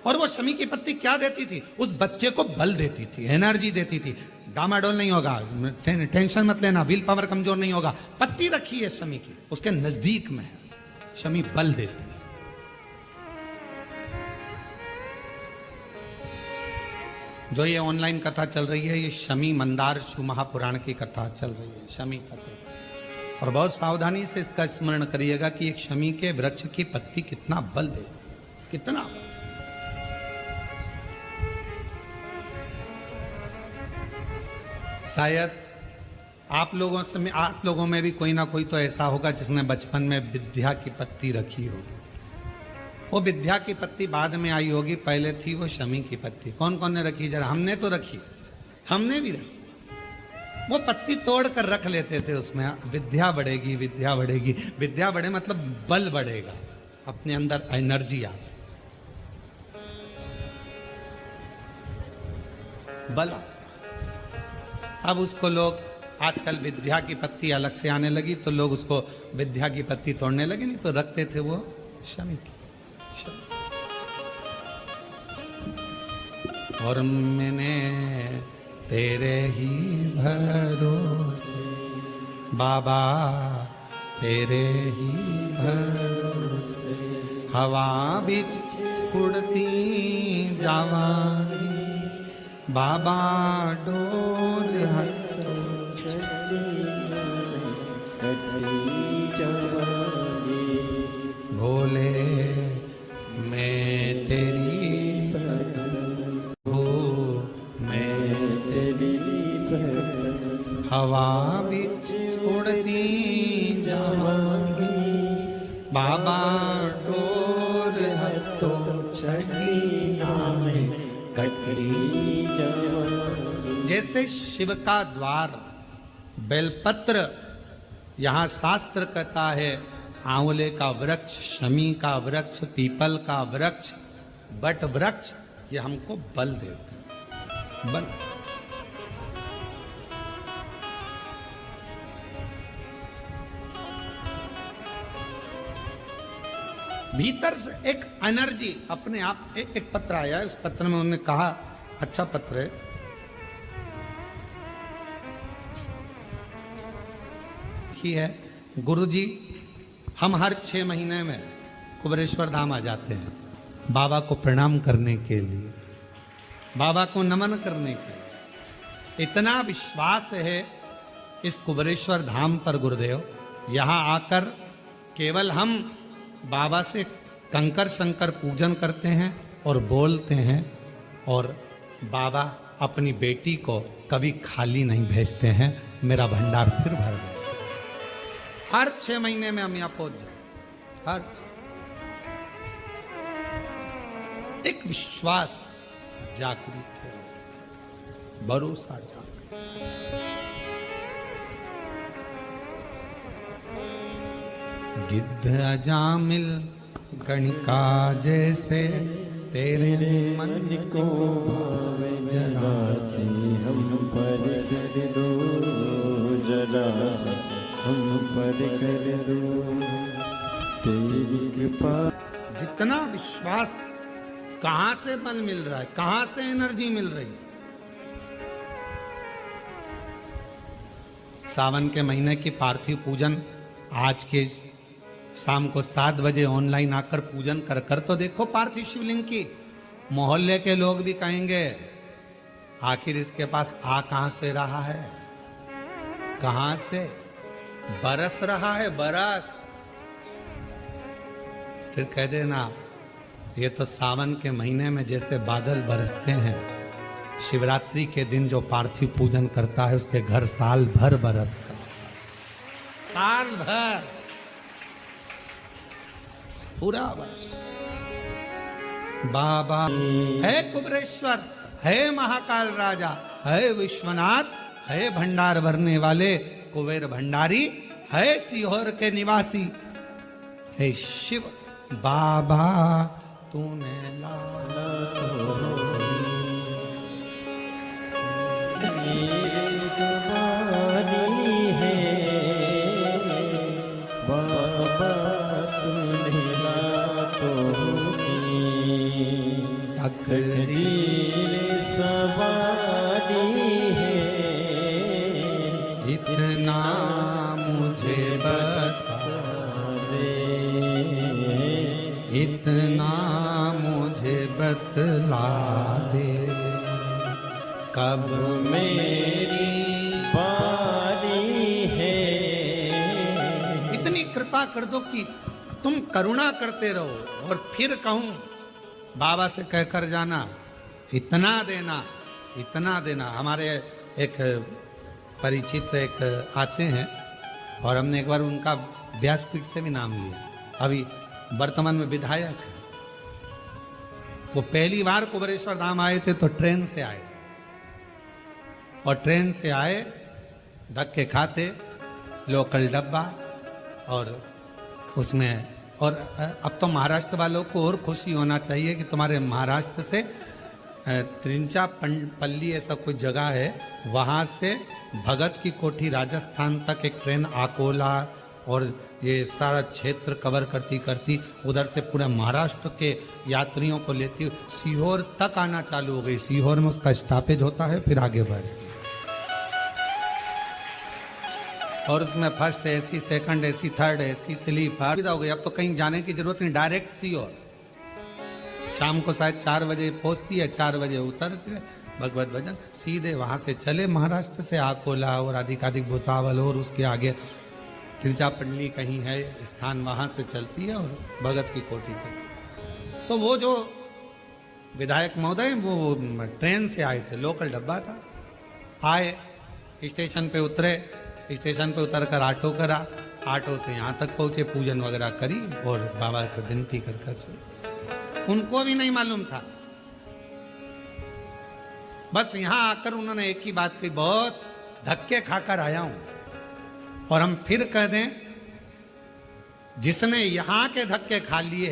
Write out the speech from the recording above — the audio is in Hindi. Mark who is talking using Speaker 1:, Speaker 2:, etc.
Speaker 1: और वो शमी की पत्ती क्या देती थी? उस बच्चे को बल देती थी, एनर्जी देती थी। डामाडोल नहीं होगा, टेंशन मत लेना, विल पावर कमजोर नहीं होगा। पत्ती रखी है शमी की, उसके नजदीक में है, शमी बल देती है। जो ये ऑनलाइन कथा चल रही है, ये शमी मंदार शिव महापुराण की कथा चल रही है, शमी कथा। और बहुत सावधानी से इसका स्मरण करिएगा कि एक शमी के वृक्ष की पत्ती कितना बल दे, कितना बल। शायद आप लोगों में भी कोई ना कोई तो ऐसा होगा जिसने बचपन में विद्या की पत्ती रखी होगी। वो विद्या की पत्ती बाद में आई होगी, पहले थी वो शमी की पत्ती। कौन कौन ने रखी? जरा हमने तो रखी, हमने भी रखी। वो पत्ती तोड़ कर रख लेते थे, उसमें विद्या बढ़ेगी, विद्या बढ़ेगी। विद्या बढ़े मतलब बल बढ़ेगा, अपने अंदर एनर्जी आती, बल। अब उसको लोग आजकल विद्या की पत्ती अलग से आने लगी, तो लोग उसको विद्या की पत्ती तोड़ने लगे, नहीं तो रखते थे वो शमी की। और मैंने तेरे ही भरोसे बाबा, तेरे ही भरोसे हवा बिच उड़ती जावांगी बाबा, डोल हटो भोले, मैं तेरी हवा बिच उड़ती जावांगी बाबा, डोर हटो चढ़ी नामे कटरी जावांगी। जैसे शिव का द्वार बेलपत्र, यहाँ शास्त्र कहता है आंवले का वृक्ष, शमी का वृक्ष, पीपल का वृक्ष, बट वृक्ष, ये हमको बल देते हैं, बल। भीतर से एक एनर्जी अपने आप। एक पत्र आया है, उस पत्र में उन्होंने कहा, अच्छा पत्र है, की है, गुरुजी हम हर 6 महीने में कुबेरेश्वर धाम आ जाते हैं बाबा को प्रणाम करने के लिए, बाबा को नमन करने के लिए। इतना विश्वास है इस कुबेरेश्वर धाम पर गुरुदेव, यहाँ आकर केवल हम बाबा से कंकर शंकर पूजन करते हैं और बोलते हैं, और बाबा अपनी बेटी को कभी खाली नहीं भेजते हैं, मेरा भंडार फिर भर गया। हर 6 महीने में हम यहाँ पहुंच जाए, हर एक विश्वास जागृत हो, भरोसा जागृत। गिद्ध अजामिल गणिका जैसे तेरे मन को भावे, जरा से हम पर कर दो, जरा से हम पर कर दो तेरी कृपा। जितना विश्वास, कहां से बल मिल रहा है, कहां से एनर्जी मिल रही है? सावन के महीने की पार्थिव पूजन आज के शाम को 7 बजे ऑनलाइन आकर पूजन कर कर तो देखो पार्थिव शिवलिंग की। मोहल्ले के लोग भी कहेंगे आखिर इसके पास आ कहां से रहा है, कहां से बरस रहा है, बरस। फिर कह देना ये तो सावन के महीने में जैसे बादल बरसते हैं, शिवरात्रि के दिन जो पार्थिव पूजन करता है उसके घर साल भर बरसता, साल भर, पूरा वर्ष। बाबा है कुबेरेश्वर, है महाकाल राजा, है विश्वनाथ, है भंडार भरने वाले कुबेर भंडारी, है सीहोर के निवासी, है शिव बाबा तूने लाला तकदीर
Speaker 2: सवारी है,
Speaker 1: इतना मुझे बता
Speaker 2: दे
Speaker 1: इतना मुझे बतला दे, कब मेरी
Speaker 2: बारी है।
Speaker 1: इतनी कृपा कर दो कि तुम करुणा करते रहो, और फिर कहूं बाबा से कहकर जाना, इतना देना इतना देना। हमारे एक परिचित एक आते हैं, और हमने एक बार उनका व्यासपीठ से भी नाम लिया, अभी वर्तमान में विधायक है। वो पहली बार कुबेरेश्वर धाम आए थे तो ट्रेन से आए थे, और ट्रेन से आए धक्के खाते, लोकल डब्बा, और उसमें, और अब तो महाराष्ट्र वालों को और खुशी होना चाहिए कि तुम्हारे महाराष्ट्र से त्रिंचापल्ली ऐसा कोई जगह है, वहाँ से भगत की कोठी राजस्थान तक एक ट्रेन अकोला और ये सारा क्षेत्र कवर करती करती उधर से पूरे महाराष्ट्र के यात्रियों को लेती सीहोर तक आना चालू हो गई। सीहोर में उसका स्टॉपेज होता है, फिर आगे बढ़ती, और उसमें first AC, second AC, third AC, sleeper सुविधा हो गई। अब तो कहीं जाने की जरूरत नहीं, डायरेक्ट सीहोर। शाम को शायद 4 बजे पहुंचती है, 4 बजे उतरती है, भगवत भजन सीधे वहां से चले महाराष्ट्र से अकोला और अधिकाधिक भुसावल, और उसके आगे तिरचापल्ली कहीं है स्थान, वहां से चलती है और भगत की कोठी तक। तो वो जो विधायक महोदय वो ट्रेन से आए थे, लोकल डब्बा था, आए स्टेशन पे उतरे, स्टेशन पे उतर कर ऑटो करा, ऑटो से यहाँ तक पहुँचे, पूजन वगैरह करी और बाबा को विनती कर चले। उनको भी नहीं मालूम था, बस यहाँ आकर उन्होंने एक ही बात कही, बहुत धक्के खाकर आया हूं। और हम फिर कह दें, जिसने यहाँ के धक्के खा लिए